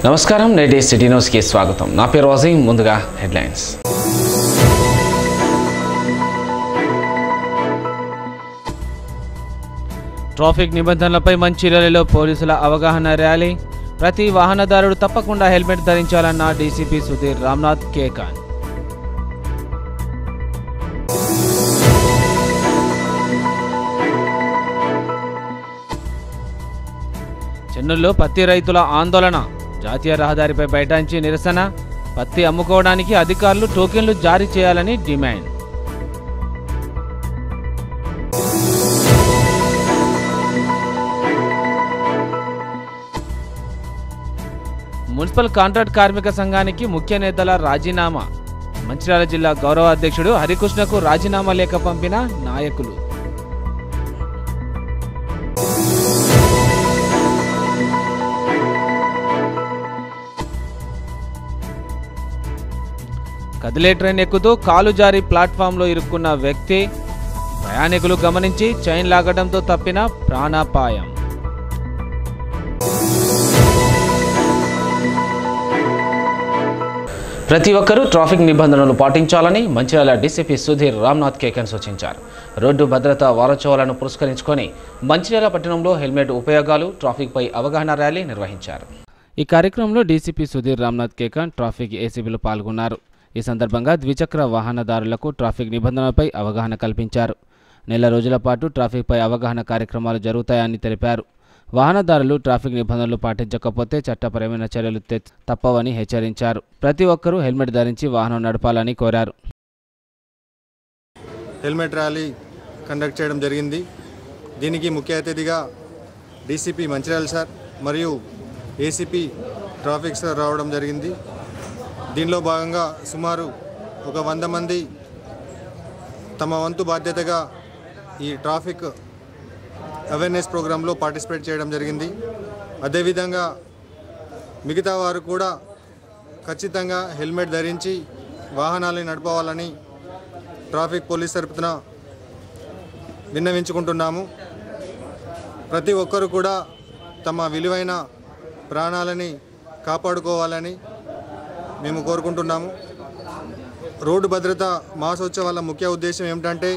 నమస్కారం, నేటి సిటీ న్యూస్కి స్వాగతం. నా పేరు వాజీ. ముందుగా హెడ్లైన్స్. ట్రాఫిక్ నిబంధనలపై మంచిర్యాలలో పోలీసుల అవగాహన ర్యాలీ. ప్రతి వాహనదారుడు తప్పకుండా హెల్మెట్ ధరించాలన్న డీసీపీ సుధీర్ రామ్నాథ్ కేకాన్. చెన్నూరులో పత్తి రైతుల ఆందోళన. జాతీయ రహదారిపై బైఠాయించి నిరసన. పత్తి అమ్ముకోవడానికి అధికారులు టోకెన్లు జారీ చేయాలని డిమాండ్. మున్సిపల్ కాంట్రాక్ట్ కార్మిక సంఘానికి ముఖ్య నేతల రాజీనామా. మంచిర్యాల జిల్లా గౌరవ అధ్యక్షుడు హరికృష్ణకు రాజీనామా లేఖ పంపిన నాయకులు. కదిలే ట్రైన్ ఎక్కుతూ కాలు జారి ప్లాట్ఫామ్లో ఇరుక్కున్న వ్యక్తి. ప్రయాణికులు గమనించి చైన్ లాగడంతో తప్పిన ప్రాణాపాయం. ప్రతి ఒక్కరూ ట్రాఫిక్ నిబంధనలు పాటించాలని మంచిర్యాల డీసీపీ సుధీర్ రామ్నాథ్ కేకాన్ సూచించారు. రోడ్డు భద్రతా వారోత్సవాలను పురస్కరించుకొని మంచిర్యాల పట్టణంలో హెల్మెట్ ఉపయోగాలు, ట్రాఫిక్పై అవగాహన ర్యాలీ నిర్వహించారు. ఈ కార్యక్రమంలో డీసీపీ సుధీర్ రామ్నాథ్ కేకాన్, ట్రాఫిక్ ఏసీబీలు పాల్గొన్నారు. ఈ సందర్భంగా ద్విచక్ర వాహనదారులకు ట్రాఫిక్ నిబంధనలపై అవగాహన కల్పించారు. నెల రోజుల పాటు ట్రాఫిక్పై అవగాహన కార్యక్రమాలు జరుగుతాయని తెలిపారు. వాహనదారులు ట్రాఫిక్ నిబంధనలు పాటించకపోతే చట్టపరమైన చర్యలు తప్పవని హెచ్చరించారు. ప్రతి ఒక్కరూ హెల్మెట్ ధరించి వాహనం నడపాలని కోరారు. హెల్మెట్ ర్యాలీ కండక్ట్ చేయడం జరిగింది. దీనికి ముఖ్య అతిథిగా డీసీపీ మంచిర్యాల సార్ మరియు ఏసీపీ ట్రాఫిక్ సార్ రావడం జరిగింది. దీనిలో భాగంగా సుమారు 100 మంది తమ వంతు బాధ్యతగా ఈ ట్రాఫిక్ అవేర్నెస్ ప్రోగ్రాంలో పార్టిసిపేట్ చేయడం జరిగింది. అదేవిధంగా మిగతా వారు కూడా ఖచ్చితంగా హెల్మెట్ ధరించి వాహనాలను నడపవాలని ట్రాఫిక్ పోలీస్ తరపున విన్నవించుకుంటున్నాము. ప్రతి ఒక్కరు కూడా తమ విలువైన ప్రాణాలని కాపాడుకోవాలని మేము కోరుకుంటున్నాము. రోడ్డు భద్రత మాసోత్సవాల ముఖ్య ఉద్దేశం ఏమిటంటే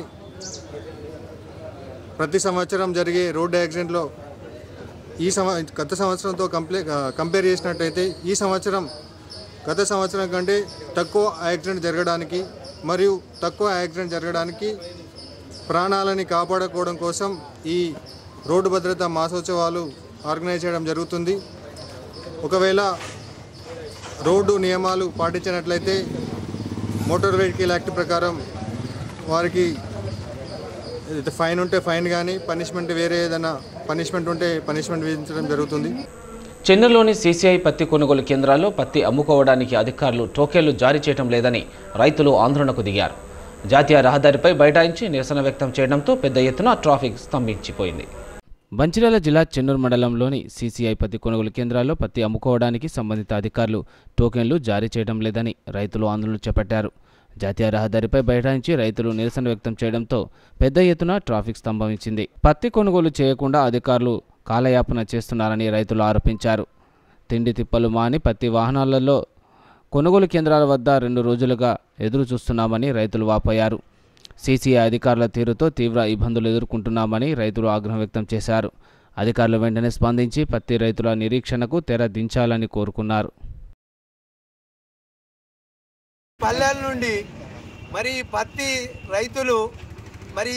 ప్రతి సంవత్సరం జరిగే రోడ్డు యాక్సిడెంట్లో గత సంవత్సరంతో కంపేర్ చేసినట్టయితే ఈ సంవత్సరం గత సంవత్సరం కంటే తక్కువ యాక్సిడెంట్ జరగడానికి మరియు తక్కువ యాక్సిడెంట్ జరగడానికి ప్రాణాలని కాపాడుకోవడం కోసం ఈ రోడ్డు భద్రత మాసోత్సవాలు ఆర్గనైజ్ చేయడం జరుగుతుంది. ఒకవేళ రోడ్డు నియమాలు పాటించినట్లయితే మోటార్ వెహికల్ యాక్ట్ ప్రకారం వారికి ఫైన్ ఉంటే ఫైన్ కానీ పనిష్మెంట్ వేరే ఏదైనా పనిష్మెంట్ ఉంటే పనిష్మెంట్ విధించడం జరుగుతుంది. చెన్నూరులోని సీసీఐ పత్తి కొనుగోలు కేంద్రాల్లో పత్తి అమ్ముకోవడానికి అధికారులు టోకెన్లు జారీ చేయడం లేదని రైతులు ఆందోళనకు దిగారు. జాతీయ రహదారిపై బైఠాయించి నిరసన వ్యక్తం చేయడంతో పెద్ద ఎత్తున ట్రాఫిక్ స్తంభించిపోయింది. మంచిర్యాల జిల్లా చెన్నూరు మండలంలోని సీసీఐ పత్తి కొనుగోలు కేంద్రాల్లో పత్తి అమ్ముకోవడానికి సంబంధిత అధికారులు టోకెన్లు జారీ చేయడం లేదని రైతులు ఆందోళన చేపట్టారు. జాతీయ రహదారిపై బైఠాయించి రైతులు నిరసన వ్యక్తం చేయడంతో పెద్ద ఎత్తున ట్రాఫిక్ స్తంభించింది. పత్తి కొనుగోలు చేయకుండా అధికారులు కాలయాపన చేస్తున్నారని రైతులు ఆరోపించారు. తిండి తిప్పలు మాని పత్తి వాహనాలలో కొనుగోలు కేంద్రాల వద్ద 2 రోజులుగా ఎదురు చూస్తున్నామని రైతులు వాపోయారు. సీసీఐ అధికారుల తీరుతో తీవ్ర ఇబ్బందులు ఎదుర్కొంటున్నామని రైతులు ఆగ్రహం వ్యక్తం చేశారు. అధికారులు వెంటనే స్పందించి పత్తి రైతుల నిరీక్షణకు తెర దించాలని కోరుకున్నారు. పల్లెల నుండి మరి పత్తి రైతులు మరి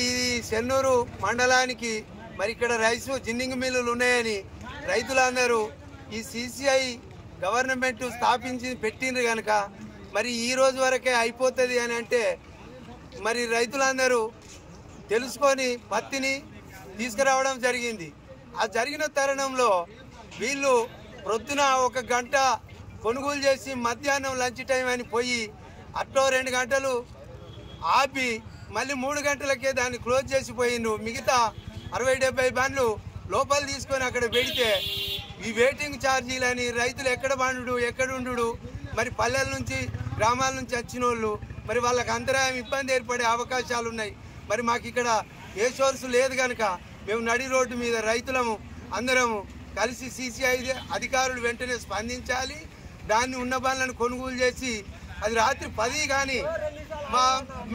చెన్నూరు మండలానికి మరి ఇక్కడ రైస్ జిన్నింగ్ మిల్లులు ఉన్నాయని రైతులందరూ ఈ సీసీఐ గవర్నమెంట్ స్థాపించి పెట్టిండ్రు కనుక మరి ఈ రోజు వరకే అయిపోతుంది అని అంటే మరి రైతులందరూ తెలుసుకొని పత్తిని తీసుకురావడం జరిగింది. ఆ జరిగిన తరుణంలో వీళ్ళు ప్రొద్దున 1 గంట కొనుగోలు చేసి మధ్యాహ్నం లంచ్ టైం అని పోయి అట్టో 2 గంటలు ఆపి మళ్ళీ 3 గంటలకే దాన్ని క్లోజ్ చేసిపోయిండు. మిగతా 60-70 బండ్లు లోపల తీసుకొని అక్కడ పెడితే ఈ వెయిటింగ్ ఛార్జీలని రైతులు ఎక్కడ పండు ఎక్కడుండు మరి పల్లెల నుంచి గ్రామాల నుంచి వచ్చిన వాళ్ళు మరి వాళ్ళకి అంతరాయం ఇబ్బంది ఏర్పడే అవకాశాలు ఉన్నాయి. మరి మాకు ఇక్కడ ఏ సోర్సు లేదు కనుక మేము నడి రోడ్డు మీద రైతులము అందరము కలిసి CCI అధికారులు వెంటనే స్పందించాలి. దాన్ని ఉన్న బండ్లను కొనుగోలు చేసి అది రాత్రి 10 కానీ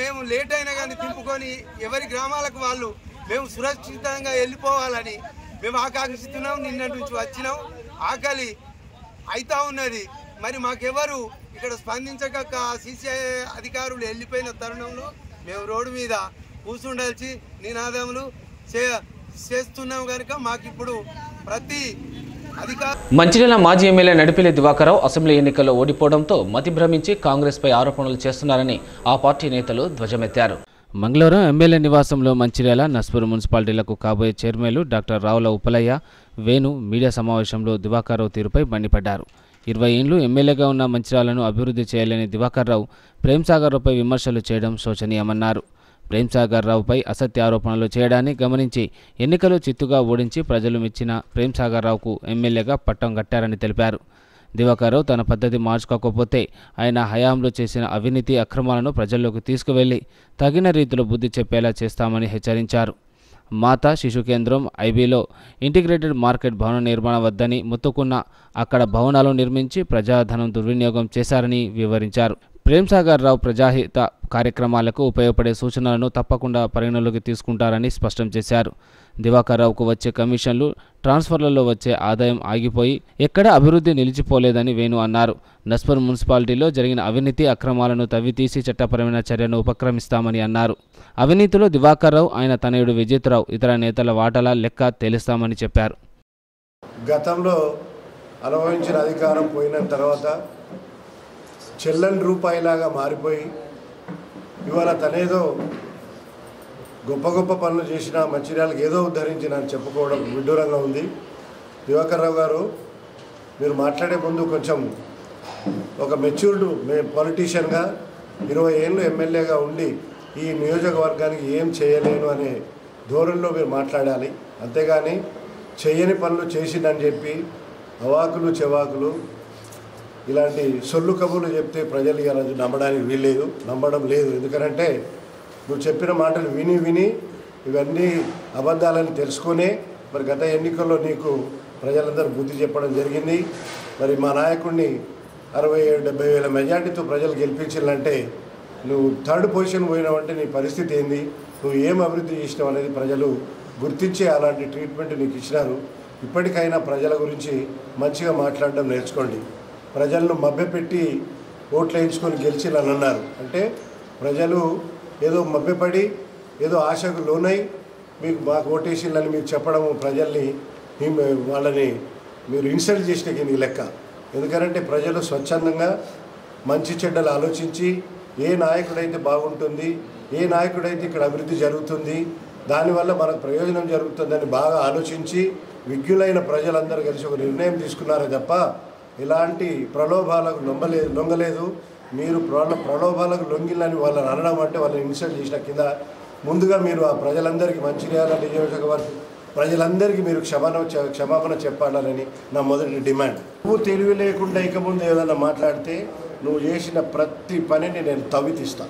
మేము లేట్ అయినా కానీ తిప్పుకొని ఎవరి గ్రామాలకు వాళ్ళు మేము సురక్షితంగా వెళ్ళిపోవాలని మేము ఆకాంక్షిస్తున్నాం. నిన్నటి నుంచి వచ్చినాం, ఆకలి అవుతా ఉన్నది. మరి మాకెవరు ఇక్కడ స్పందించక CCI అధికారులు వెళ్ళిపోయిన తరుణంలో మేము రోడ్డు మీద కూర్చుండాల్సి నినాదములు చేస్తున్నాం కనుక మాకు ఇప్పుడు ప్రతి మంచిర్యాల మాజీ ఎమ్మెల్యే నడిపిల్లి దివాకర్రావు అసెంబ్లీ ఎన్నికల్లో ఓడిపోవడంతో మతి భ్రమించి కాంగ్రెస్పై ఆరోపణలు చేస్తున్నారని ఆ పార్టీ నేతలు ధ్వజమెత్తారు. మంగళవారం ఎమ్మెల్యే నివాసంలో మంచిర్యాల, నస్పూర్ మున్సిపాలిటీలకు కాబోయే చైర్మన్లు డాక్టర్ రావుల ఉపలయ్య, వేణు మీడియా సమావేశంలో దివాకర్రావు తీరుపై మండిపడ్డారు. 20 ఏళ్లు ఎమ్మెల్యేగా ఉన్న మంచిర్యాలను అభివృద్ధి చేయలేని దివాకర్రావు ప్రేమ్సాగర్రావుపై విమర్శలు చేయడం శోచనీయమన్నారు. ప్రేమ్సాగర్రావుపై అసత్య ఆరోపణలు చేయడాన్ని గమనించి ఎన్నికలు చిత్తుగా ఓడించి ప్రజలు మెచ్చిన ప్రేమ్సాగర్రావుకు ఎమ్మెల్యేగా పట్టం కట్టారని తెలిపారు. దివాకర్రావు తన పద్ధతి మార్చుకోకపోతే ఆయన హయాంలో చేసిన అవినీతి అక్రమాలను ప్రజల్లోకి తీసుకువెళ్లి తగిన రీతిలో బుద్ధి చెప్పేలా చేస్తామని హెచ్చరించారు. మాతా శిశు కేంద్రం ఐబీలో ఇంటిగ్రేటెడ్ మార్కెట్ భవన నిర్మాణం వద్దని మొత్తుకున్న అక్కడ భవనాలు నిర్మించి ప్రజాధనం దుర్వినియోగం చేశారని వివరించారు. ప్రేమ్సాగర్రావు ప్రజాహిత కార్యక్రమాలకు ఉపయోగపడే సూచనలను తప్పకుండా పరిగణలోకి తీసుకుంటారని స్పష్టం చేశారు. దివాకర్రావుకు వచ్చే కమిషన్లు, ట్రాన్స్ఫర్లలో వచ్చే ఆదాయం ఆగిపోయి ఎక్కడ అభివృద్ధి నిలిచిపోలేదని వేణు అన్నారు. నస్పూర్ మున్సిపాలిటీలో జరిగిన అవినీతి అక్రమాలను తవ్వితీసి చట్టపరమైన చర్యను ఉపక్రమిస్తామని అన్నారు. అవినీతిలో దివాకర్రావు, ఆయన తనయుడు విజిత్రావు ఇతర నేతల వాటాల లెక్క తేలుస్తామని చెప్పారు. గతంలో అనుభవించిన అధికారం పోయిన తర్వాత చెల్లని రూపాయిలాగా మారిపోయి ఇవాళ తనేదో గొప్ప గొప్ప పనులు చేసిన మంచిర్యాలకు ఏదో ఉద్ధరించిన అని చెప్పుకోవడం విడ్డూరంగా ఉంది. దివాకర్రావు గారు, మీరు మాట్లాడే ముందు కొంచెం ఒక మెచ్యూర్డ్ పొలిటీషియన్గా 20 ఏళ్ళు ఎమ్మెల్యేగా ఉండి ఈ నియోజకవర్గానికి ఏం చేయలేను అనే ధోరణిలో మీరు మాట్లాడాలి. అంతేగాని చేయని పనులు చేసిందని చెప్పి అవాకులు చెవాకులు ఇలాంటి సొల్లు కబుర్లు చెప్తే ప్రజలు ఇక నమ్మడానికి వీల్లేదు, నమ్మడం లేదు. ఎందుకంటే నువ్వు చెప్పిన మాటలు విని విని ఇవన్నీ అబద్ధాలని తెలుసుకునే మరి గత ఎన్నికల్లో నీకు ప్రజలందరూ బుద్ధి చెప్పడం జరిగింది. మరి మా నాయకుడిని 60-70 వేల మెజార్టీతో ప్రజలు గెలిపించాలంటే నువ్వు 3rd పొజిషన్ పోయినావంటే నీ పరిస్థితి ఏంది, నువ్వు ఏం అభివృద్ధి చేసినావు అనేది ప్రజలు గుర్తించి అలాంటి ట్రీట్మెంట్ నీకు ఇచ్చినారు. ఇప్పటికైనా ప్రజల గురించి మంచిగా మాట్లాడడం నేర్చుకోండి. ప్రజలను మభ్యపెట్టి ఓట్లు వేయించుకొని గెలిచినని అన్నారు. అంటే ప్రజలు ఏదో మభ్యపడి ఏదో ఆశకు లోనై మీకు మాకు ఓటేసినని మీకు చెప్పడము ప్రజల్ని వాళ్ళని మీరు ఇన్సల్ట్ చేసిన కింద లెక్క. ఎందుకంటే ప్రజలు స్వచ్ఛందంగా మంచి చెడ్డలు ఆలోచించి ఏ నాయకుడైతే బాగుంటుంది, ఏ నాయకుడైతే ఇక్కడ అభివృద్ధి జరుగుతుంది, దానివల్ల మనకు ప్రయోజనం జరుగుతుందని బాగా ఆలోచించి విజ్ఞులైన ప్రజలందరూ కలిసి ఒక నిర్ణయం తీసుకున్నారే తప్ప ఇలాంటి ప్రలోభాలకు లొంగలేదు. మీరు ప్రలోభాలకు లొంగిలని వాళ్ళని అనడం అంటే వాళ్ళని ఇన్సల్ట్ చేసిన కింద ముందుగా మీరు ఆ ప్రజలందరికీ మంచిర్యాల నియోజకవర్గం ప్రజలందరికీ మీరు క్షమాపణ చెప్పాలని నా మొదటి డిమాండ్. నువ్వు తెలివి లేకుండా ఇక ముందు ఏదైనా మాట్లాడితే నువ్వు చేసిన ప్రతి పనిని నేను తవ్వితీస్తా.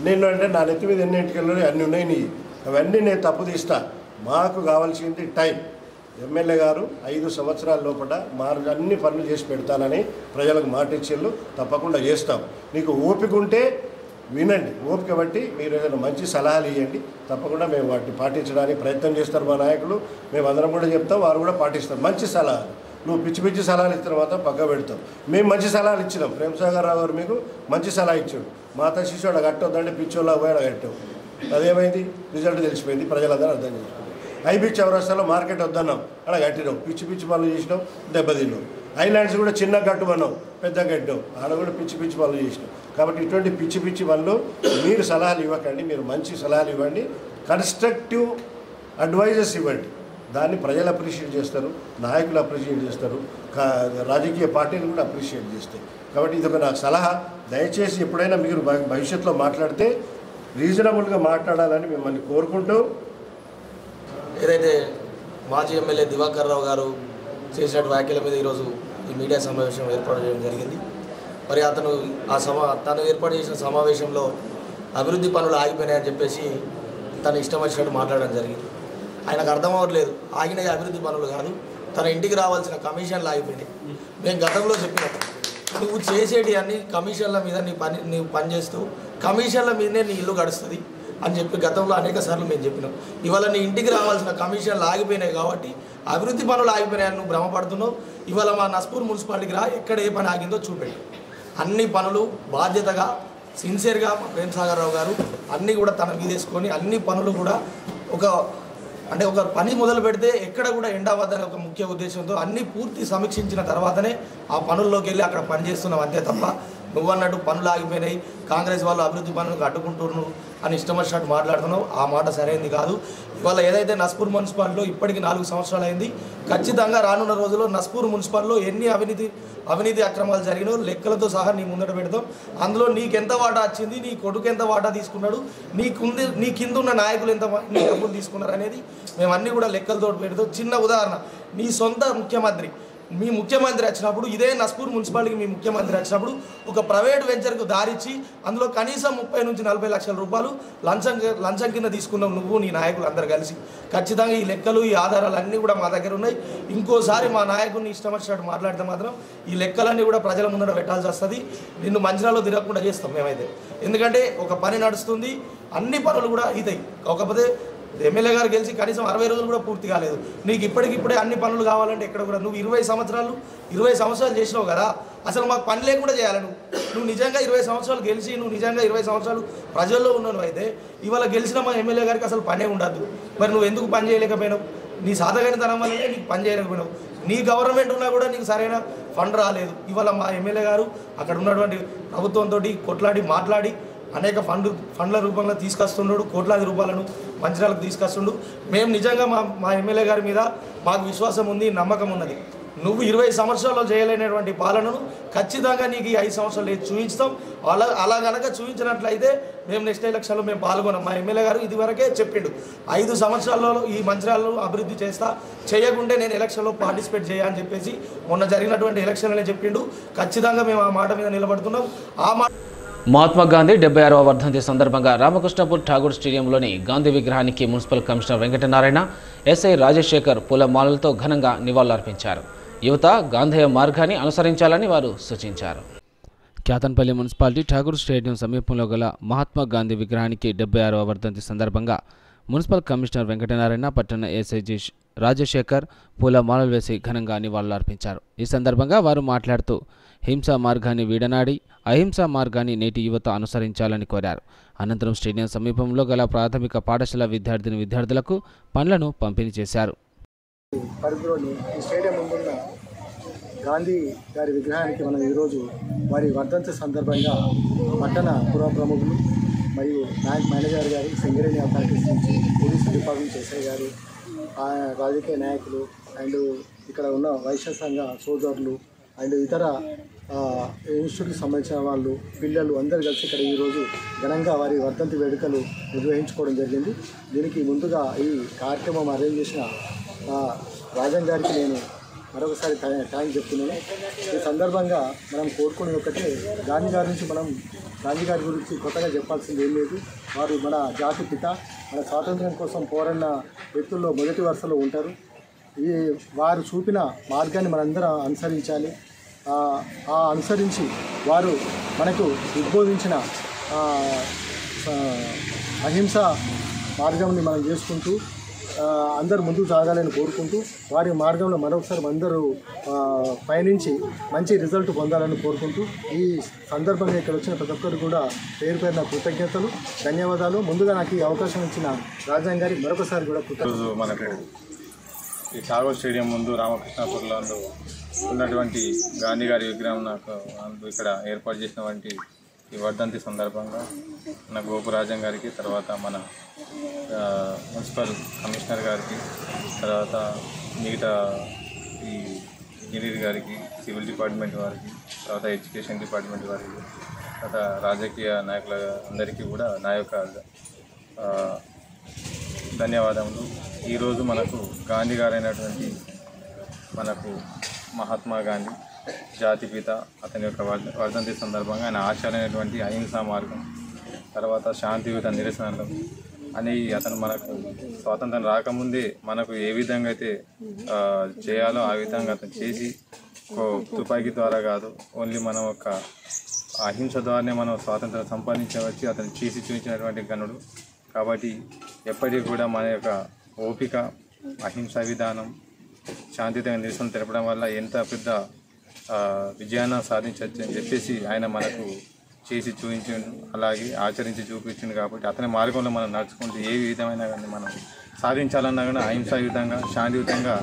నేను అంటే నా నెత్తి మీద ఎన్ని ఎన్నికల్లో అన్నీ ఉన్నాయి, నీ అవన్నీ నేను తప్పు తీస్తా. మాకు కావాల్సింది టైం. ఎమ్మెల్యే గారు 5 సంవత్సరాల లోపల అన్ని పనులు చేసి పెడతానని ప్రజలకు మాట ఇచ్చేళ్ళు తప్పకుండా చేస్తాం. నీకు ఓపిక ఉంటే వినండి, ఓపిక బట్టి మీరు ఏదైనా మంచి సలహాలు ఇవ్వండి, తప్పకుండా మేము వాటిని పాటించడానికి ప్రయత్నం చేస్తారు మా నాయకులు. మేము అందరం కూడా చెప్తాం, వారు కూడా పాటిస్తారు. మంచి సలహాలు, నువ్వు పిచ్చి పిచ్చి సలహాలు ఇచ్చిన తర్వాత పక్క పెడతాం. మేము మంచి సలహాలు ఇచ్చినాం. ప్రేమ్సాగర్రావు గారు మీకు మంచి సలహా ఇచ్చాడు. మాతా శిశుడు కట్టొద్దంటే పిచ్చోళ్ళ పోయాడు కట్టావు. అదేమైంది, రిజల్ట్ తెలిసిపోయింది, ప్రజలందరూ అర్థం చేసుకోండి. ఐబీ చౌరస్తాలో మార్కెట్ వద్దన్నాం, అలా కట్టినావు. పిచ్చి పిచ్చి పనులు చేసినావు, దెబ్బతిన్నావు. ఐలాండ్స్ కూడా చిన్న కట్టుమన్నావు, పెద్ద కట్టావు, ఆడ కూడా పిచ్చి పిచ్చి పనులు చేసినావు. కాబట్టి ఇటువంటి పిచ్చి పిచ్చి పనులు మీరు సలహాలు ఇవ్వకండి, మీరు మంచి సలహాలు ఇవ్వండి, కన్స్ట్రక్టివ్ అడ్వైజెస్ ఇవ్వండి. దాన్ని ప్రజలు అప్రిషియేట్ చేస్తారు, నాయకులు అప్రిషియేట్ చేస్తారు, రాజకీయ పార్టీలు కూడా అప్రిషియేట్ చేస్తాయి. కాబట్టి ఇది ఒక నాకు సలహా. దయచేసి ఎప్పుడైనా మీరు భవిష్యత్తులో మాట్లాడితే రీజనబుల్గా మాట్లాడాలని మిమ్మల్ని కోరుకుంటూ, ఏదైతే మాజీ ఎమ్మెల్యే దివాకర్రావు గారు చేసిన వ్యాఖ్యల మీద ఈరోజు ఈ మీడియా సమావేశం ఏర్పాటు చేయడం జరిగింది. మరి తను ఏర్పాటు చేసిన సమావేశంలో అభివృద్ధి పనులు ఆగిపోయినాయని చెప్పేసి తను ఇష్టం వచ్చినట్టు మాట్లాడడం జరిగింది. ఆయనకు అర్థం అవ్వట్లేదు, ఆగిన అభివృద్ధి పనులు కాదు, తన ఇంటికి రావాల్సిన కమిషన్లు ఆగిపోయినాయి. మేము గతంలో చెప్పినాం, నువ్వు చేసేటి అన్ని కమిషన్ల మీద నీవు పనిచేస్తూ కమిషన్ల మీదనే నీ ఇల్లు గడుస్తుంది అని చెప్పి గతంలో అనేక సార్లు మేము చెప్పినాం. ఇవాళ నీ ఇంటికి రావాల్సిన కమిషన్లు ఆగిపోయినాయి కాబట్టి అభివృద్ధి పనులు ఆగిపోయినాయని నువ్వు భ్రమపడుతున్నావు. ఇవాళ మా నస్పూర్ మున్సిపాలిటీకి రా, ఎక్కడ ఏ పని ఆగిందో చూపెట్టు. అన్ని పనులు బాధ్యతగా సిన్సియర్గా మా ప్రేమ్ సాగర్ రావు గారు అన్నీ కూడా తన మీద వేసుకొని అన్ని పనులు కూడా ఒక పని మొదలు పెడితే ఎక్కడ కూడా ఎండవద్దని ఒక ముఖ్య ఉద్దేశంతో అన్ని పూర్తి సమీక్షించిన తర్వాతనే ఆ పనుల్లోకి వెళ్ళి అక్కడ పనిచేస్తున్నాం. అంతే తప్ప నువ్వన్నట్టు పనులు ఆగిపోయినాయి, కాంగ్రెస్ వాళ్ళు అభివృద్ధి పనులకు అడ్డుకుంటున్నారు అని ఇష్టం వచ్చినట్టు మాట్లాడుతున్నావు. ఆ మాట సరైనది కాదు. ఇవాళ ఏదైతే నస్పూర్ మున్సిపాలిటీలో ఇప్పటికి 4 సంవత్సరాలు అయింది, ఖచ్చితంగా రానున్న రోజుల్లో నస్పూర్ మున్సిపాలిటీలో ఎన్ని అవినీతి అక్రమాలు జరిగినో లెక్కలతో సహా నీ ముందట పెడతాం. అందులో నీకెంత వాటా వచ్చింది, నీ కొడుకు ఎంత వాటా తీసుకున్నాడు, నీ కింద ఉన్న నాయకులు ఎంత నీ డబ్బులు తీసుకున్నారు అనేది మేము అన్నీ కూడా లెక్కలతో పెడతాం. చిన్న ఉదాహరణ, నీ సొంత మీ ముఖ్యమంత్రి వచ్చినప్పుడు, ఇదే నస్పూర్ మున్సిపాలిటీకి మీ ముఖ్యమంత్రి వచ్చినప్పుడు ఒక ప్రైవేట్ వెంచర్కు దారిచ్చి అందులో కనీసం 30 నుంచి 40 లక్షల రూపాయలు లంచం కింద తీసుకున్నావు నువ్వు, నీ నాయకులు అందరు కలిసి. ఖచ్చితంగా ఈ లెక్కలు, ఈ ఆధారాలు అన్నీ కూడా మా దగ్గర ఉన్నాయి. ఇంకోసారి మా నాయకుడిని ఇష్టం వచ్చినట్టు మాట్లాడితే మాత్రం ఈ లెక్కలన్నీ కూడా ప్రజల ముందర పెట్టాల్సి వస్తుంది. నిన్ను మంచిరాల్లో తిరగకుండా చేస్తాం మేమైతే. ఎందుకంటే ఒక పని నడుస్తుంది, అన్ని పనులు కూడా అవుతాయి. కాకపోతే ఎమ్మెల్యే గారు గెలిచి కనీసం 60 రోజులు కూడా పూర్తి కాలేదు. నీకు ఇప్పటికిప్పుడే అన్ని పనులు కావాలంటే ఎక్కడ కూడా నువ్వు 20 సంవత్సరాలు చేసినావు కదా, అసలు మాకు పని లేకుండా చేయాలి. నువ్వు నిజంగా 20 సంవత్సరాలు గెలిచి, నువ్వు నిజంగా 20 సంవత్సరాలు ప్రజల్లో ఉన్నావు అయితే ఇవాళ గెలిచిన మా ఎమ్మెల్యే గారికి అసలు పనే ఉండద్దు. మరి నువ్వు ఎందుకు పని చేయలేకపోయినావు? నీ సాధగానితనం వల్లనే నీకు పని చేయలేకపోయినావు. నీ గవర్నమెంట్ ఉన్నా కూడా నీకు సరైన ఫండ్ రాలేదు. ఇవాళ మా ఎమ్మెల్యే గారు అక్కడ ఉన్నటువంటి ప్రభుత్వంతో మాట్లాడి అనేక ఫండ్ల రూపంలో తీసుకొస్తున్నాడు. కోట్లాది రూపాయలను మంచిర్యాలకు తీసుకొస్తుండు. మేము నిజంగా మా ఎమ్మెల్యే గారి మీద మాకు విశ్వాసం ఉంది, నమ్మకం ఉన్నది. నువ్వు 20 సంవత్సరాల్లో చేయలేనటువంటి పాలనను ఖచ్చితంగా నీకు ఈ 5 సంవత్సరాలు చూపించుతాం. అలా కనుక చూపించినట్లయితే మేము నెక్స్ట్ ఎలక్షన్లో మేము పాల్గొన్నాం. మా ఎమ్మెల్యే గారు ఇదివరకే చెప్పిండు, 5 సంవత్సరాల్లో ఈ మంచిర్యాలను అభివృద్ధి చేయకుంటే నేను ఎలక్షన్లో పార్టిసిపేట్ చేయాలని చెప్పేసి మొన్న జరిగినటువంటి ఎలక్షన్లోనే చెప్పిండు. ఖచ్చితంగా మేము ఆ మాట మీద నిలబడుతున్నాం. మహాత్మా గాంధీ 76వ వర్ధంతి సందర్భంగా రామకృష్ణపూర్ ఠాగూర్ స్టేడియంలోని గాంధీ విగ్రహానికి municipal commissioner Venkatanarayana, SI Rajasekhar పూలమాలలతో ఘనంగా నివాళులర్పించారు. యువత గాంధేయ మార్గాన్ని అనుసరించాలని వారు సూచించారు. క్యాతన్పల్లి మున్సిపాలిటీ ఠాగూర్ స్టేడియం సమీపంలో గల మహాత్మా గాంధీ విగ్రహానికి 76వ వర్ధంతి సందర్భంగా మున్సిపల్ కమిషనర్ వెంకటనారాయణ, పట్టణ ఎస్ఐ రాజశేఖర్ పూలమాలలు వేసి ఘనంగా నివాళులర్పించారు. ఈ సందర్భంగా వారు మాట్లాడుతూ హింసా మార్గాన్ని వీడనాడి అహింసా మార్గాన్ని నేటి యువత అనుసరించాలని కోరారు. అనంతరం స్టేడియం సమీపంలో గల ప్రాథమిక పాఠశాల విద్యార్థులకు పండ్లను పంపిణీ చేశారు. పరిధిలోని ఈ స్టేడియం ముందున్న గాంధీ గారి విగ్రహానికి మనం ఈరోజు వారి వర్ధంతి సందర్భంగా పట్టణ పుర ప్రముఖులు మరియు బ్యాంక్ మేనేజర్ గారు, సింగరేణి అథారిటీస్ నుంచి పోలీస్ డిపార్ట్మెంట్ ఎస్ఐ గారు, రాజకీయ నాయకులు అండ్ ఇక్కడ ఉన్న వైశ్య సంఘ సోదరులు అండ్ ఇతర ఇన్స్టిట్యూట్కి సంబంధించిన వాళ్ళు, పిల్లలు అందరూ కలిసి ఇక్కడ ఈరోజు ఘనంగా వారి వర్ధంతి వేడుకలు నిర్వహించుకోవడం జరిగింది. దీనికి ముందుగా ఈ కార్యక్రమం అరేంజ్ చేసిన రాజన్ గారికి నేను మరొకసారి థ్యాంక్స్ చెప్తున్నాను. ఈ సందర్భంగా మనం కోరుకునేది ఒకటే, గాంధీ గారి నుంచి గాంధీ గారి గురించి కొత్తగా చెప్పాల్సింది ఏం లేదు. వారు మన జాతి పిత, మన స్వాతంత్ర్యం కోసం పోరాడిన వ్యక్తుల్లో మొదటి వరుసలో ఉంటారు. వారు చూపిన మార్గాన్ని మనందరం అనుసరించాలి. అనుసరించి వారు మనకు ఉద్బోధించిన అహింస మార్గంని మనం చేసుకుంటూ అందరూ ముందుకు సాగాలని కోరుకుంటూ వారి మార్గంలో మరొకసారి అందరూ పయనించి మంచి రిజల్ట్ పొందాలని కోరుకుంటూ ఈ సందర్భంగా ఇక్కడ వచ్చిన ప్రతి ఒక్కరు కూడా పేరు పేరున కృతజ్ఞతలు, ధన్యవాదాలు. ముందుగా నాకు ఈ అవకాశం ఇచ్చిన రాజాంగ్ గారికి మరొకసారి కూడా కృతజ్ఞతలు. మనకు ఈ ఠాగూర్ స్టేడియం ముందు రామకృష్ణపూర్లో ఉన్నటువంటి గాంధీ గారి విగ్రహం ఇక్కడ ఏర్పాటు చేసినటువంటి ఈ వర్ధంతి సందర్భంగా మన గోపురాజం గారికి, తర్వాత మన మున్సిపల్ కమిషనర్ గారికి, తర్వాత మిగతా ఈ ఇంజనీర్ గారికి, సివిల్ డిపార్ట్మెంట్ వారికి, తర్వాత ఎడ్యుకేషన్ డిపార్ట్మెంట్ వారికి, తర్వాత రాజకీయ నాయకుల అందరికీ కూడా నా యొక్క ధన్యవాదములు. ఈరోజు మనకు గాంధీ గారైనటువంటి మనకు మహాత్మా గాంధీ జాతిపిత, అతని యొక్క వర్ధంతి సందర్భంగా ఆయన ఆశయాలైనటువంటి అహింసా మార్గం, తర్వాత శాంతియుత నిరసనలు, అని అతను మనకు స్వాతంత్రం రాకముందే మనకు ఏ విధంగా అయితే చేయాలో ఆ విధంగా అతను చేసి తుపాకీ ద్వారా కాదు, ఓన్లీ మనం ఒక అహింస ద్వారానే మనం స్వాతంత్రం సంపాదించవచ్చు అతను చేసి చూపించినటువంటి గనుడు. కాబట్టి ఎప్పటికీ కూడా మన యొక్క ఓపిక, అహింసా విధానం, శాంతియుతంగా నిరసన తెలపడం వల్ల ఎంత పెద్ద విజయాన్ని సాధించవచ్చు అని చెప్పేసి ఆయన మనకు చేసి చూపించిండు, అలాగే ఆచరించి చూపించిండు. కాబట్టి అతని మార్గంలో మనం నడుచుకుంటూ ఏ విధమైన కానీ మనం సాధించాలన్నా కానీ అహింసాయుతంగా, శాంతియుతంగా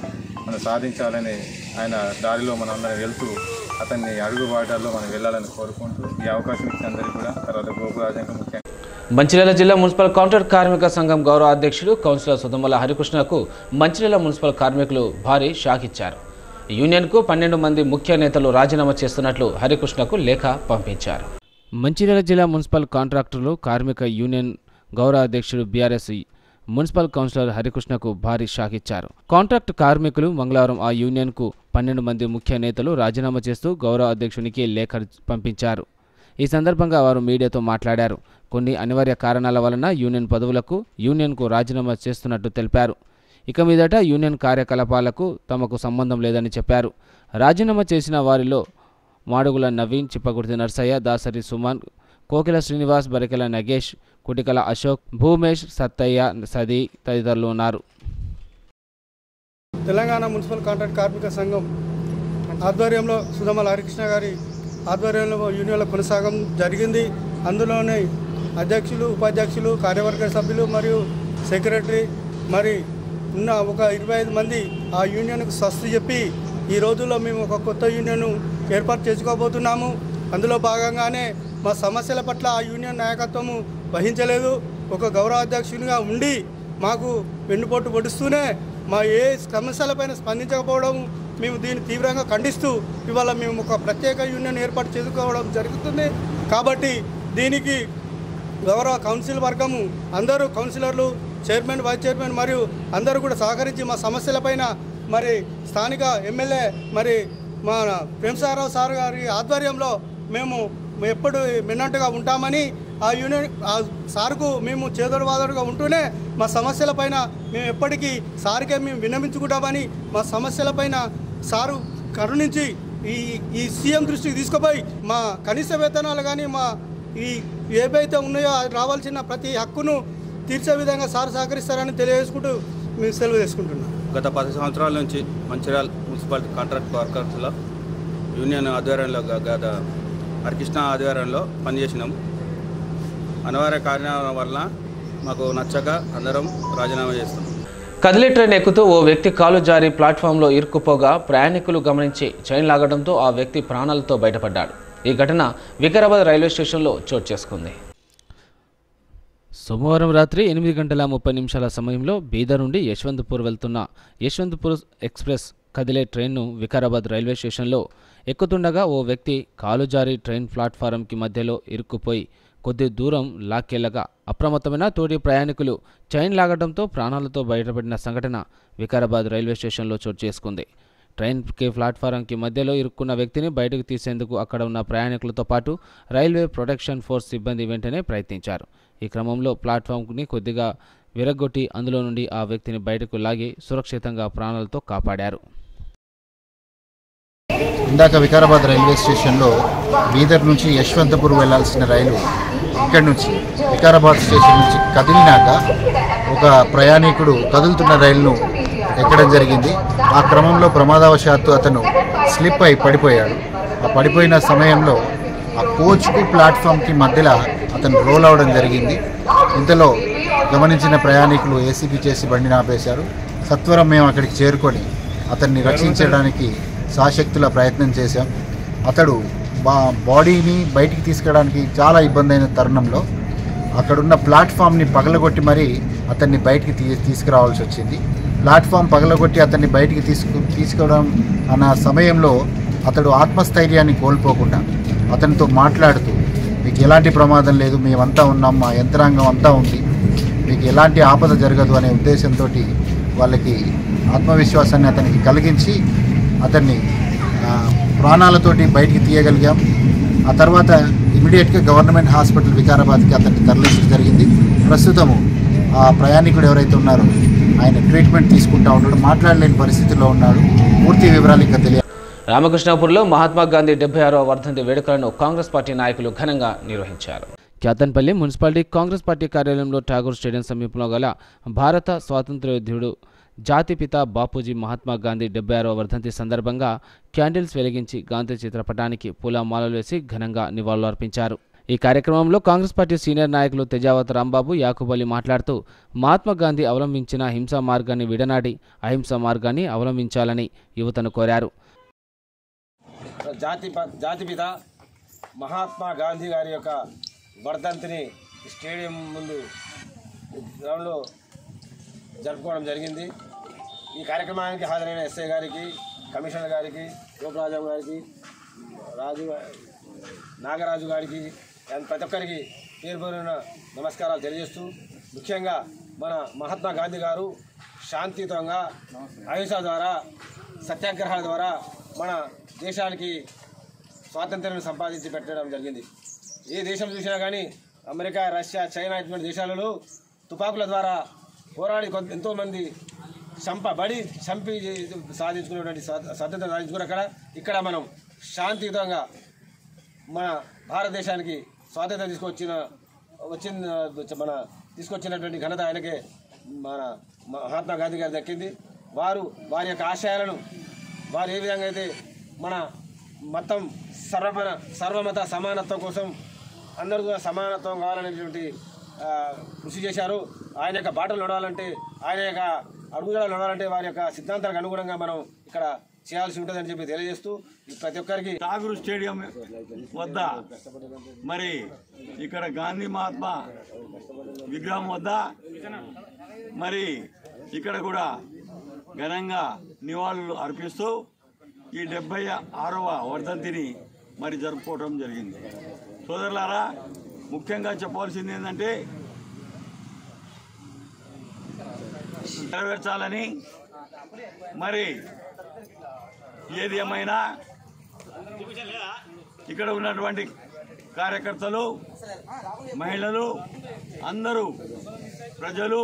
మనం సాధించాలని ఆయన దారిలో మనం అందరం వెళ్తూ అతన్ని అడుగుబాటల్లో మనం వెళ్ళాలని కోరుకుంటూ ఈ అవకాశం ఇచ్చిన అందరికీ కూడా తర్వాత గోపురాజంగా ముఖ్యంగా మంచిర్యాల జిల్లా మున్సిపల్ కాంట్రాక్ట్ కార్మిక సంఘం గౌరవ అధ్యక్షుడు కౌన్సిలర్ సుధమల హరికృష్ణకు మంచిర్యాల మున్సిపల్ కార్మికులు భారీ షాక్ ఇచ్చారు. యూనియన్కు 12 మంది ముఖ్య నేతలు రాజీనామా చేస్తున్నట్లు హరికృష్ణకు లేఖ పంపించారు. మంచిర్యాల జిల్లా మున్సిపల్ కాంట్రాక్టర్లు కార్మిక యూనియన్ గౌరవ అధ్యక్షుడు బీఆర్ఎస్ మున్సిపల్ కౌన్సిలర్ హరికృష్ణకు భారీ షాక్ ఇచ్చారు. కాంట్రాక్ట్ కార్మికులు మంగళవారం ఆ యూనియన్కు 12 మంది ముఖ్య నేతలు రాజీనామా చేస్తూ గౌరవ అధ్యక్షునికి లేఖ పంపించారు. ఈ సందర్భంగా వారు మీడియాతో మాట్లాడారు. కొన్ని అనివార్య కారణాల వలన యూనియన్ పదవులకు యూనియన్కు రాజీనామా చేస్తున్నట్టు తెలిపారు. ఇక మీదట యూనియన్ కార్యకలాపాలకు తమకు సంబంధం లేదని చెప్పారు. రాజీనామా చేసిన వారిలో మాడుగుల నవీన్, చిప్పగుర్తి నర్సయ్య, దాసరి సుమన్, కోకిల శ్రీనివాస్, బరికెల నగేష్, కుటికల అశోక్, భూమేష్, సత్తయ్య, సది తదితరులు ఉన్నారు. తెలంగాణ మున్సిపల్ కాంట్రాక్ట్ కార్మిక సంఘం ఆధ్వర్యంలో సుధమల హరికృష్ణ గారి ఆధ్వర్యంలో యూనియన్ల కొనసాగం జరిగింది. అందులోనే అధ్యక్షులు, ఉపాధ్యక్షులు, కార్యవర్గ సభ్యులు మరియు సెక్రటరీ మరి ఉన్న ఒక 25 మంది ఆ యూనియన్కు స్వస్తి చెప్పి ఈ రోజుల్లో మేము ఒక కొత్త యూనియన్ ఏర్పాటు చేసుకోబోతున్నాము. అందులో భాగంగానే మా సమస్యల పట్ల ఆ యూనియన్ నాయకత్వము వహించలేదు. ఒక గౌరవ అధ్యక్షునిగా ఉండి మాకు వెన్నుపోటు పొడుస్తూనే మా ఏ సమస్యలపైన స్పందించకపోవడం మేము దీన్ని తీవ్రంగా ఖండిస్తూ ఇవాళ మేము ఒక ప్రత్యేక యూనియన్ ఏర్పాటు చేసుకోవడం జరుగుతుంది. కాబట్టి దీనికి గౌరవ కౌన్సిల్ వర్గము అందరూ కౌన్సిలర్లు, చైర్మన్, వైస్ చైర్మన్ మరియు అందరూ కూడా సహకరించి మా సమస్యలపైన మరి స్థానిక ఎమ్మెల్యే మరి మా ప్రేమసాగరరావు సార్ గారి ఆధ్వర్యంలో మేము ఎప్పుడు మిన్నట్టుగా ఉంటామని ఆ యూనియన్ ఆ సార్కు మేము చేదోడు వాదోడుగా ఉంటూనే మా సమస్యలపైన మేము ఎప్పటికీ సార్కే మేము విన్నవించుకుంటామని మా సమస్యలపైన సారు కరుణించి ఈ సీఎం దృష్టికి తీసుకుపోయి మా కనీస వేతనాలు కానీ మా ఈ ఏవైతే ఉన్నాయో రావాల్సిన ప్రతి హక్కును తీర్చే విధంగా సార్ సహకరిస్తారని తెలియజేసుకుంటూ మేము సెలవు చేసుకుంటున్నాం. గత 10 సంవత్సరాల నుంచి మంచిర్యాల మున్సిపాలిటీ కాంట్రాక్ట్ వర్కర్స్లో యూనియన్ ఆధ్వర్యంలో గత హరికృష్ణ ఆధ్వర్యంలో పనిచేసినాము. అనివార్య కారణాల వల్ల మాకు నచ్చక అందరం రాజీనామా చేస్తాం. కదిలే ట్రైన్ ఎక్కుతూ ఓ వ్యక్తి కాలు జారి ప్లాట్ఫామ్లో ఇరుక్కుపోగా ప్రయాణికులు గమనించి చైన్ లాగడంతో ఆ వ్యక్తి ప్రాణాలతో బయటపడ్డాడు. ఈ ఘటన వికారాబాద్ రైల్వే స్టేషన్లో చోటు చేసుకుంది. సోమవారం రాత్రి 8:30 సమయంలో బీదర్ నుండి యశ్వంత్పూర్ వెళ్తున్న యశ్వంత్పూర్ ఎక్స్ప్రెస్ కదిలే ట్రైన్ను వికారాబాద్ రైల్వే స్టేషన్లో ఎక్కుతుండగా ఓ వ్యక్తి కాలు జారి ట్రైన్ ప్లాట్ఫారంకి మధ్యలో ఇరుక్కుపోయి కొద్ది దూరం లాక్కెళ్లగా అప్రమత్తమైన తోటి ప్రయాణికులు చైన్ లాగడంతో ప్రాణాలతో బయటపడిన సంఘటన వికారాబాద్ రైల్వే స్టేషన్లో చోటు చేసుకుంది. ట్రైన్కి ప్లాట్ఫారంకి మధ్యలో ఇరుక్కున్న వ్యక్తిని బయటకు తీసేందుకు అక్కడ ఉన్న ప్రయాణికులతో పాటు రైల్వే ప్రొటెక్షన్ ఫోర్స్ సిబ్బంది వెంటనే ప్రయత్నించారు. ఈ క్రమంలో ప్లాట్ఫామ్ని కొద్దిగా విరగొట్టి అందులో నుండి ఆ వ్యక్తిని బయటకు లాగి సురక్షితంగా ప్రాణాలతో కాపాడారు. ఇందాక వికారాబాద్ రైల్వే స్టేషన్లో బీదర్ నుంచి యశ్వంతపూర్ వెళ్లాల్సిన రైలు ఇక్కడి నుంచి వికారాబాద్ స్టేషన్ నుంచి కదిలినాక ఒక ప్రయాణికుడు కదులుతున్న రైలును ఎక్కడం జరిగింది. ఆ క్రమంలో ప్రమాదవశాత్తు అతను స్లిప్ అయి పడిపోయాడు. ఆ పడిపోయిన సమయంలో ఆ కోచ్కు ప్లాట్ఫామ్కి మధ్యలో అతను రోల్ అవడం జరిగింది. ఇంతలో గమనించిన ప్రయాణికులు ఏసీపీ చేసి బండిని ఆపేశారు. సత్వరం మేము అక్కడికి చేరుకొని అతన్ని రక్షించడానికి సాశక్తుల ప్రయత్నం చేశాం. అతడు బాడీని బయటికి తీసుకురావడానికి చాలా ఇబ్బంది అయిన తరుణంలో అక్కడున్న ప్లాట్ఫామ్ని పగలగొట్టి మరీ అతన్ని బయటికి తీసుకురావాల్సి వచ్చింది. ప్లాట్ఫామ్ పగలగొట్టి అతన్ని బయటికి తీసుకోవడం అన్న సమయంలో అతడు ఆత్మస్థైర్యాన్ని కోల్పోకుండా అతనితో మాట్లాడుతూ మీకు ఎలాంటి ప్రమాదం లేదు, మేమంతా ఉన్నాం, మా యంత్రాంగం అంతా ఉంది, మీకు ఎలాంటి ఆపద జరగదు అనే ఉద్దేశంతో వాళ్ళకి ఆత్మవిశ్వాసాన్ని అతనికి కలిగించి అతన్ని ప్రాణాలతోటి బయటికి తీయగలిగాం. ఆ తర్వాత ఇమీడియట్గా గవర్నమెంట్ హాస్పిటల్ వికారాబాద్కి అతన్ని తరలించడం జరిగింది. ప్రస్తుతము ఆ ప్రయాణికుడు ఎవరైతే ఉన్నారో ఆయన ట్రీట్మెంట్ తీసుకుంటూ ఉన్నాడు, మాట్లాడలేని పరిస్థితిలో ఉన్నాడు. పూర్తి వివరాలు ఇంకా తెలియాలి. రామకృష్ణాపూర్లో మహాత్మా గాంధీ 76వ వర్ధంతి వేడుకలను కాంగ్రెస్ పార్టీ నాయకులు ఘనంగా నిర్వహించారు. క్యాతన్పల్లి మున్సిపాలిటీ కాంగ్రెస్ పార్టీ కార్యాలయంలో ఠాగూర్ స్టేడియం సమీపంలో గల భారత స్వాతంత్ర్యోద్యుడు జాతిపిత బాపూజీ మహాత్మా గాంధీ 76వ వర్ధంతి సందర్భంగా క్యాండిల్స్ వెలిగించి గాంధీ చిత్రపటానికి పూలమాలలు వేసి ఘనంగా నివాళులు అర్పించారు. ఈ కార్యక్రమంలో కాంగ్రెస్ పార్టీ సీనియర్ నాయకులు తెజావత్ రాంబాబు, యాకూబ్ అలీ మాట్లాడుతూ మహాత్మా గాంధీ అవలంబించిన హింసా మార్గాన్ని విడనాడి అహింసా మార్గాన్ని అవలంబించాలని యువతను కోరారు. జాతిపిత మహాత్మా గాంధీ గారి యొక్క వర్ధంతిని స్టేడియం ముందు గ్రౌండ్లో జరుపుకోవడం జరిగింది. ఈ కార్యక్రమానికి హాజరైన ఎస్ఐ గారికి, కమిషనర్ గారికి, గోపరాజం గారికి, నాగరాజు గారికి, ప్రతి ఒక్కరికి పేరు పేరున నమస్కారాలు తెలియజేస్తూ, ముఖ్యంగా మన మహాత్మా గాంధీ గారు శాంతియుతంగా అహింస ద్వారా, సత్యాగ్రహాల ద్వారా మన దేశానికి స్వాతంత్ర్యాన్ని సంపాదించి పెట్టడం జరిగింది. ఏ దేశం చూసినా కానీ అమెరికా, రష్యా, చైనా ఇటువంటి దేశాలలో తుపాకుల ద్వారా పోరాడి ఎంతోమంది చంపి సాధించుకునేటువంటి స్వాతంత్రం సాధించుకున్న ఇక్కడ మనం శాంతియుతంగా మన భారతదేశానికి స్వాతంత్రం తీసుకొచ్చినటువంటి ఘనత ఆయనకే మన మహాత్మా గాంధీ గారి దక్కింది. వారి యొక్క ఆశయాలను వారు ఏ విధంగా అయితే మన మొత్తం సర్వమత సమానత్వం కోసం అందరూ కూడా సమానత్వం కావాలనేటువంటి కృషి చేశారు. ఆయన యొక్క బాటలు నడవాలంటే, ఆయన యొక్క అడుగుజాడలు నడవాలంటే వారి యొక్క సిద్ధాంతాలకు అనుగుణంగా మనం ఇక్కడ చేయాల్సి ఉంటుందని చెప్పి తెలియజేస్తూ, ప్రతి ఒక్కరికి ఠాగూర్ స్టేడియం వద్ద మరి ఇక్కడ గాంధీ మహాత్మా విగ్రహం వద్ద మరి ఇక్కడ కూడా ఘనంగా నివాళులు అర్పిస్తూ ఈ 76వ వర్ధంతిని మరి జరుపుకోవడం జరిగింది. సోదరులారా, ముఖ్యంగా చెప్పవలసింది ఏంటంటే నెరవేర్చాలని, మరి ఏది ఏమైనా ఇక్కడ ఉన్నటువంటి కార్యకర్తలు, మహిళలు, అందరూ ప్రజలు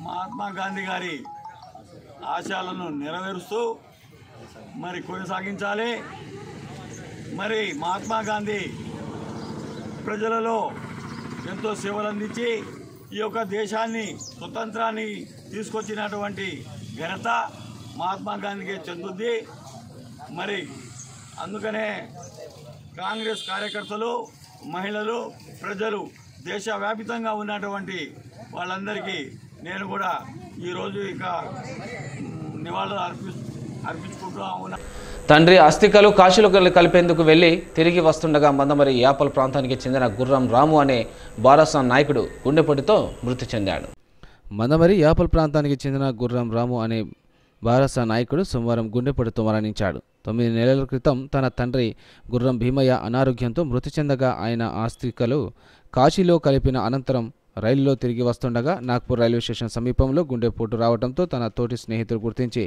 మహాత్మా గాంధీ గారి ఆశయాలను నెరవేరుస్తూ మరి కొనసాగించాలి. మరి మహాత్మా గాంధీ ప్రజలలో ఎంతో సేవలు అందించి ఈ యొక్క దేశాన్ని స్వతంత్రాన్ని తీసుకొచ్చినటువంటి ఘనత మహాత్మా గాంధీకి చెందుద్ది. మరి అందుకనే కాంగ్రెస్ కార్యకర్తలు, మహిళలు, ప్రజలు దేశవ్యాపితంగా ఉన్నటువంటి వాళ్ళందరికీ నేను కూడా ఈరోజు ఇక నివాళులు అర్పించుకుంటూ ఉన్నా. తండ్రి అస్థికలు కాశీలో కలిపేందుకు వెళ్లి తిరిగి వస్తుండగా మందమరి యాపల్ ప్రాంతానికి చెందిన గుర్రం రాము అనే బారాసా నాయకుడు గుండెపోటుతో మృతి చెందాడు. మందమరి యాపల్ ప్రాంతానికి చెందిన గుర్రం రాము అనే బారాసా నాయకుడు సోమవారం గుండెపోటుతో మరణించాడు. 9 నెలల క్రితం తన తండ్రి గుర్రం భీమయ్య అనారోగ్యంతో మృతి చెందగా ఆయన అస్థికలు కాశీలో కలిపిన అనంతరం రైలులో తిరిగి వస్తుండగా నాగ్పూర్ రైల్వే స్టేషన్ సమీపంలో గుండెపోటు రావడంతో తన తోటి స్నేహితులు గుర్తించి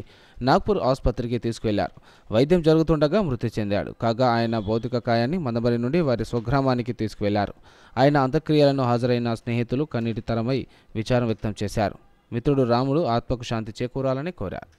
నాగ్పూర్ ఆసుపత్రికి తీసుకువెళ్లారు. వైద్యం జరుగుతుండగా మృతి చెందాడు. కాగా ఆయన భౌతిక కాయాన్ని మందమరి నుండి వారి స్వగ్రామానికి తీసుకువెళ్లారు. ఆయన అంత్యక్రియలను హాజరైన స్నేహితులు కన్నీటి తరమై విచారం వ్యక్తం చేశారు. మిత్రుడు రాముడు ఆత్మకు శాంతి చేకూరాలని కోరారు.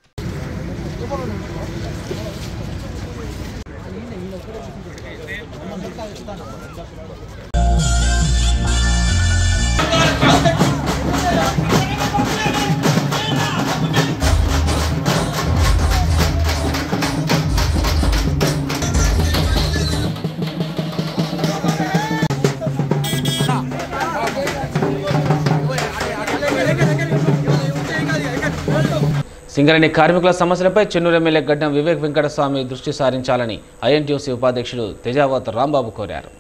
సింగరేణి కార్మికుల సమస్యలపై చెన్నూరు ఎమ్మెల్యే గడ్డం వివేక్ వెంకటస్వామి దృష్టి సారించాలని ఐఎన్టీయూసీ ఉపాధ్యక్షుడు తెజావత్ రాంబాబు కోరారు.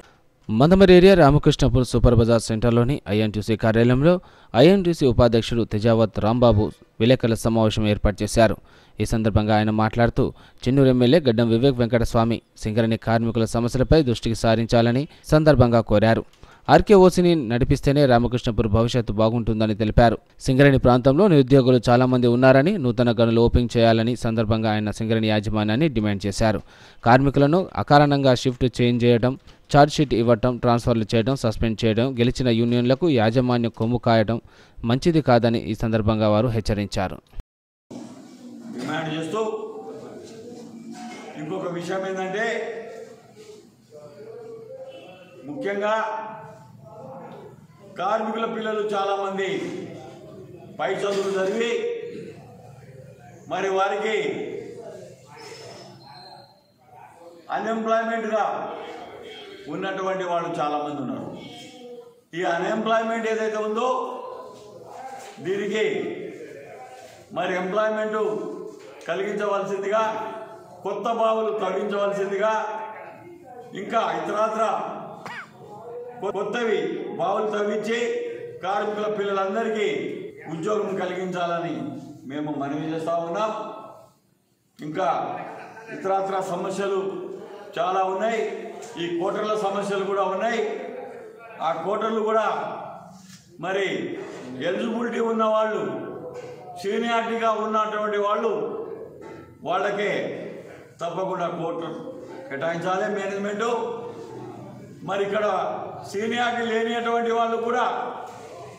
Mandamarri area Ramakrishnapur super bazaar సెంటర్లోని ఐఎన్టీయూసీ కార్యాలయంలో ఐఎన్టీయూసీ ఉపాధ్యక్షుడు తెజావత్ రాంబాబు విలేకరుల సమావేశం ఏర్పాటు చేశారు. ఈ సందర్భంగా ఆయన మాట్లాడుతూ చెన్నూరు ఎమ్మెల్యే గడ్డం వివేక్ వెంకటస్వామి సింగరేణి కార్మికుల సమస్యలపై దృష్టికి సారించాలని సందర్భంగా కోరారు. ఆర్కేఓసీని నడిపిస్తేనే రామకృష్ణపూర్ భవిష్యత్తు బాగుంటుందని తెలిపారు. సింగరేణి ప్రాంతంలో నిరుద్యోగులు చాలా మంది ఉన్నారని, నూతన గనులు ఓపెన్ చేయాలని సందర్భంగా ఆయన సింగరేణి యాజమాన్యాన్ని డిమాండ్ చేశారు. కార్మికులను అకారణంగా షిఫ్ట్ చేంజ్ చేయడం, ఛార్జ్షీట్ ఇవ్వటం, ట్రాన్స్ఫర్లు చేయడం, సస్పెండ్ చేయడం, గెలిచిన యూనియన్లకు యాజమాన్యం కొమ్ము కాయడం మంచిది కాదని ఈ సందర్భంగా వారు హెచ్చరించారు. డిమాండ్ చేస్తూ ఇంకొక విషయం ఏంటంటే, ముఖ్యంగా కార్మికుల పిల్లలు చాలామంది పై చదువులు చదివి మరి వారికి అన్ఎంప్లాయ్మెంట్గా ఉన్నటువంటి వాళ్ళు చాలామంది ఉన్నారు. ఈ అన్ఎంప్లాయ్మెంట్ ఏదైతే ఉందో దీనికి మరి ఎంప్లాయ్మెంటు కలిగించవలసిందిగా, కొత్త బావులు తవ్వించవలసిందిగా, ఇంకా ఇతరత్ర కొత్తవి బావులు తవ్వించి కార్మికుల పిల్లలందరికీ ఉద్యోగం కలిగించాలని మేము మనవి చేస్తూ ఉన్నాం. ఇంకా ఇతరత్ర సమస్యలు చాలా ఉన్నాయి. ఈ కోటర్ల సమస్యలు కూడా ఉన్నాయి. ఆ కోటర్లు కూడా మరి ఎలిజిబిలిటీ ఉన్న వాళ్ళు, సీనియారిటీగా ఉన్నటువంటి వాళ్ళకే తప్పకుండా కోటర్ కేటాయించాలి మేనేజ్మెంటు. మరి ఇక్కడ సీనియారిటీ లేనిటువంటి వాళ్ళు కూడా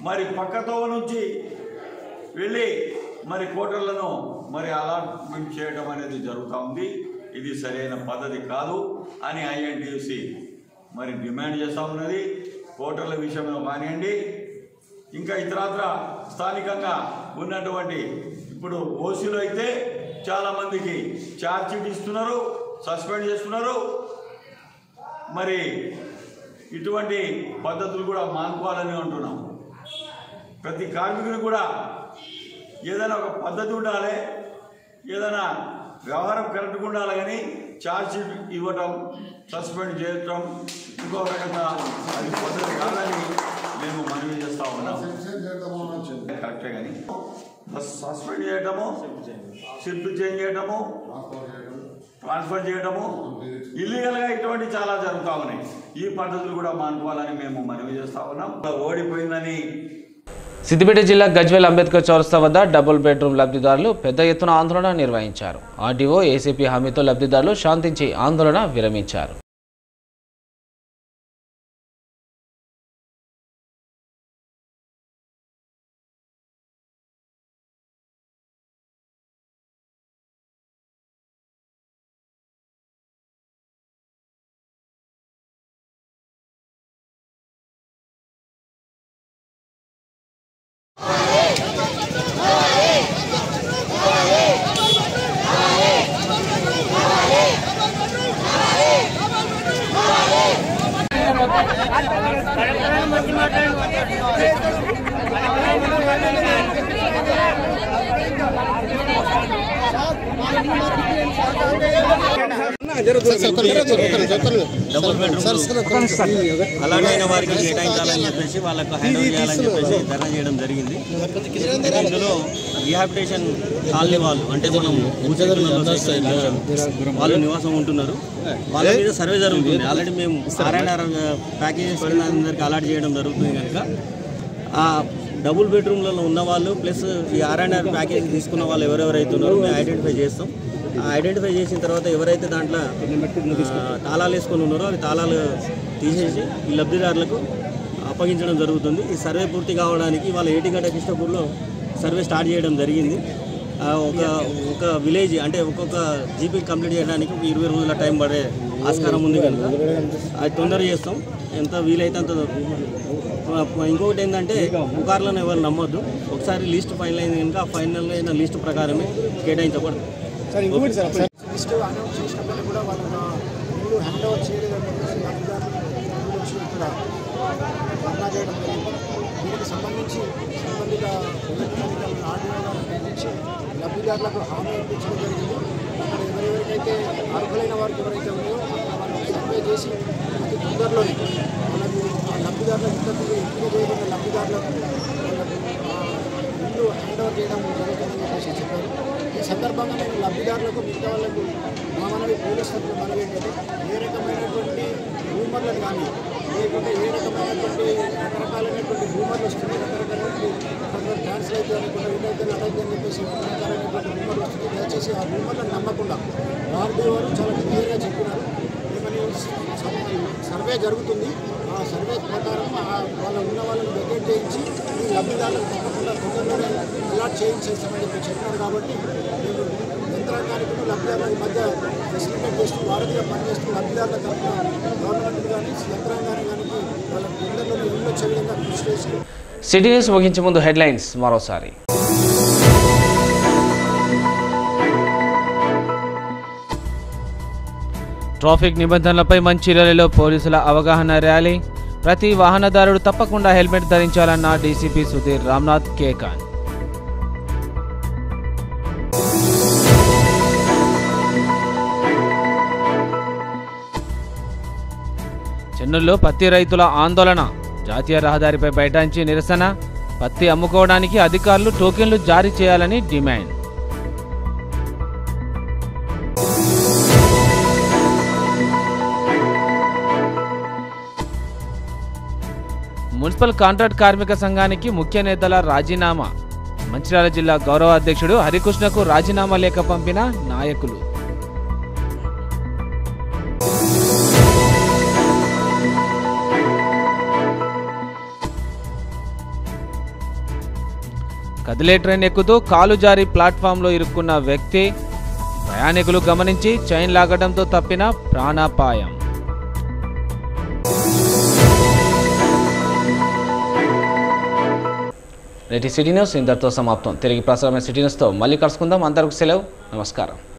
మరి పక్కతో నుంచి వెళ్ళి మరి కోటర్లను మరి అలాట్మెంట్ చేయడం అనేది జరుగుతూ ఉంది. ఇది సరైన పద్ధతి కాదు అని ఐఎన్టీయూసీ మరి డిమాండ్ చేస్తూ ఉన్నది. కోటర్ల విషయంలో కానివ్వండి, ఇంకా ఇతరత్ర స్థానికంగా ఉన్నటువంటి ఇప్పుడు ఓసీలో అయితే చాలామందికి ఛార్జ్ షీట్ ఇస్తున్నారు, సస్పెండ్ చేస్తున్నారు. మరి ఇటువంటి పద్ధతులు కూడా మానుకోవాలని అంటున్నాం. ప్రతి కార్మికుడికి కూడా ఏదైనా ఒక పద్ధతి ఉండాలి, ఏదైనా వ్యవహారం కరెక్ట్గా ఉండాలి. కానీ ఛార్జ్ షీట్ ఇవ్వటం, సస్పెండ్ చేయటం ఇంకో రకంగా అది పద్ధతి కాదని మేము మనవి చేస్తూ ఉన్నాం. కరెక్టే కానీ సస్పెండ్ చేయటము, షిఫ్ట్ చేంజ్ చేయటము, ట్రాన్స్ఫర్ చేయటము ఇల్లీగల్గా ఇటువంటి చాలా జరుగుతూ ఉన్నాయి. ఈ పద్ధతులు కూడా మానుకోవాలని మేము మనవి చేస్తూ ఉన్నాం. ఓడిపోయిందని సిద్దిపేట జిల్లా గజ్వేల్ అంబేద్కర్ చౌరస్తా వద్ద డబుల్ బెడ్రూమ్ లబ్ధిదారులు పెద్ద ఎత్తున ఆందోళన నిర్వహించారు. ఆర్డీఓ, ఏసీపీ హామీతో లబ్ధిదారులు శాంతించి ఆందోళన విరమించారు. డబుల్ బెడ్రూమ్ అలాగైన వారికి కేటాయించాలని చెప్పేసి వాళ్ళకు హ్యాండ్ ఓవర్ చేయాలని చెప్పేసి ధర్నా చేయడం జరిగింది. ఇందులో రీహాబిటేషన్ కాలనీ వాళ్ళు అంటే మనం వాళ్ళు నివాసం ఉంటున్నారు. వాళ్ళ మీద సర్వే జరుగుతుంది. ఆల్రెడీ మేము ఆర్ఎన్ఆర్ ప్యాకేజెస్ అందరికి అలాట్ చేయడం జరుగుతుంది. కనుక ఆ డబుల్ బెడ్రూమ్లలో ఉన్న వాళ్ళు ప్లస్ ఈ ఆర్ఎన్ఆర్ ప్యాకేజ్ తీసుకున్న వాళ్ళు ఎవరెవరైతే ఉన్నారో మేము ఐడెంటిఫై చేస్తాం. ఐడెంటిఫై చేసిన తర్వాత ఎవరైతే దాంట్లో తాళాలు వేసుకొని ఉన్నారో అవి తాళాలు తీసేసి ఈ లబ్ధిదారులకు అప్పగించడం జరుగుతుంది. ఈ సర్వే పూర్తి కావడానికి వాళ్ళ ఏటిగడ్డ కృష్ణపూర్లో సర్వే స్టార్ట్ చేయడం జరిగింది. ఒక విలేజ్ అంటే ఒక్కొక్క జీపీ కంప్లీట్ చేయడానికి ఒక 20 రోజుల టైం పడే ఆస్కారం ఉంది. కనుక అది తొందర చేస్తాం, ఎంత వీలైతే అంత. ఇంకొకటి ఏంటంటే పుకార్లను ఎవరు నమ్మొద్దు. ఒకసారి లిస్ట్ ఫైనల్ అయింది కనుక ఆ ఫైనల్ అయిన లిస్టు ప్రకారమే కేటాయించకూడదు. లిస్టు అనౌన్స్ చేసినప్పుడు కూడా వాళ్ళ ఇల్లు హ్యాండ్ ఓవర్ చేయలేదని చెప్పేసి అధికారులు వచ్చి ఇక్కడ ధర్నా చేయడం జరిగింది. దీనికి సంబంధించి సంబంధిత ఆర్డీఓ గారిని పిలిపించి లబ్ధిదారులకు హామీ ఇప్పించడం జరిగింది. అక్కడ ఎవరెవరికైతే అర్హులైన వారికి ఎవరైతే ఉన్నాయో వాళ్ళకి సర్వే చేసి అతి తొందరలోనే వాళ్ళకి ఆ లబ్ధిదారులకు ఇంటికి చేయబడిన లబ్ధిదారులకు వాళ్ళకు ఇల్లు హ్యాండ్ ఓవర్ చేయడం జరుగుతుందని చెప్పేసి చెప్పారు. ఈ సందర్భంగా నేను లబ్ధిదారులకు మిగతా వాళ్ళకు మా మనవి పోలీసులకు మనవి ఏంటంటే ఏ రకమైనటువంటి రూమర్లను కానీ లేకుంటే ఏ రకమైనటువంటి రకరకాలైనటువంటి రూమర్లు వస్తున్నాయి, రకరకాలైనటువంటి క్యాన్సర్ అయితే అనుకుంటే ఇదైతే అటైతే అని చెప్పేసి రకరకాలైనటువంటి రూమర్లు వస్తుంది. దయచేసి ఆ రూమర్లను నమ్మకుండా ఆర్డీ వారు చాలా క్లియర్గా చెప్పినారు. ఏమని సర్వే జరుగుతుంది, ఆ సర్వే ప్రకారం వాళ్ళ ఉన్న వాళ్ళని వెకేట్ చేయించి ఈ లబ్ధిదారులకు తప్పకుండా తొందరలోనే అలాట్ చేయించేస్తామని చెప్పినారు. కాబట్టి మేము యంత్రాంగానికి లబ్ధిదారుల మధ్య ఫెసిలిటేట్ చేస్తూ వారధిగా పనిచేస్తూ లబ్ధిదారుల తరఫున గవర్నమెంట్ కానీ యంత్రాంగాన్ని కానీ వాళ్ళ తొందరలోనే ఇల్లు వచ్చే విధంగా కృషి చేసి. సిటీ న్యూస్ ముగించే ముందు హెడ్లైన్స్ మరోసారి. ట్రాఫిక్ నిబంధనలపై మంచిర్యాలలో పోలీసుల అవగాహన ర్యాలీ. ప్రతి వాహనదారుడు తప్పకుండా హెల్మెట్ ధరించాలన్న డీసీపీ సుధీర్ రామ్నాథ్ కేకాన్. చెన్నూరులో పత్తి రైతుల ఆందోళన. జాతీయ రహదారిపై బైఠాయించి నిరసన. పత్తి అమ్ముకోవడానికి అధికారులు టోకెన్లు జారీ చేయాలని డిమాండ్. మున్సిపల్ కాంట్రాక్ట్ కార్మిక సంఘానికి ముఖ్య నేతల రాజీనామా. మంచిర్యాల జిల్లా గౌరవ అధ్యక్షుడు హరికృష్ణకు రాజీనామా లేఖ పంపిన నాయకులు. కదిలే ట్రైన్ ఎక్కుతూ కాలు జారి ప్లాట్ఫామ్లో ఇరుక్కున్న వ్యక్తి. ప్రయాణికులు గమనించి చైన్ లాగడంతో తప్పిన ప్రాణాపాయం. నేటి సిటీ న్యూస్ ఇంతటితో సమాప్తం. తిరిగి ప్రసారమైన సిటీ న్యూస్తో మళ్ళీ కలుసుకుందాం. అందరికీ సెలవు. నమస్కారం.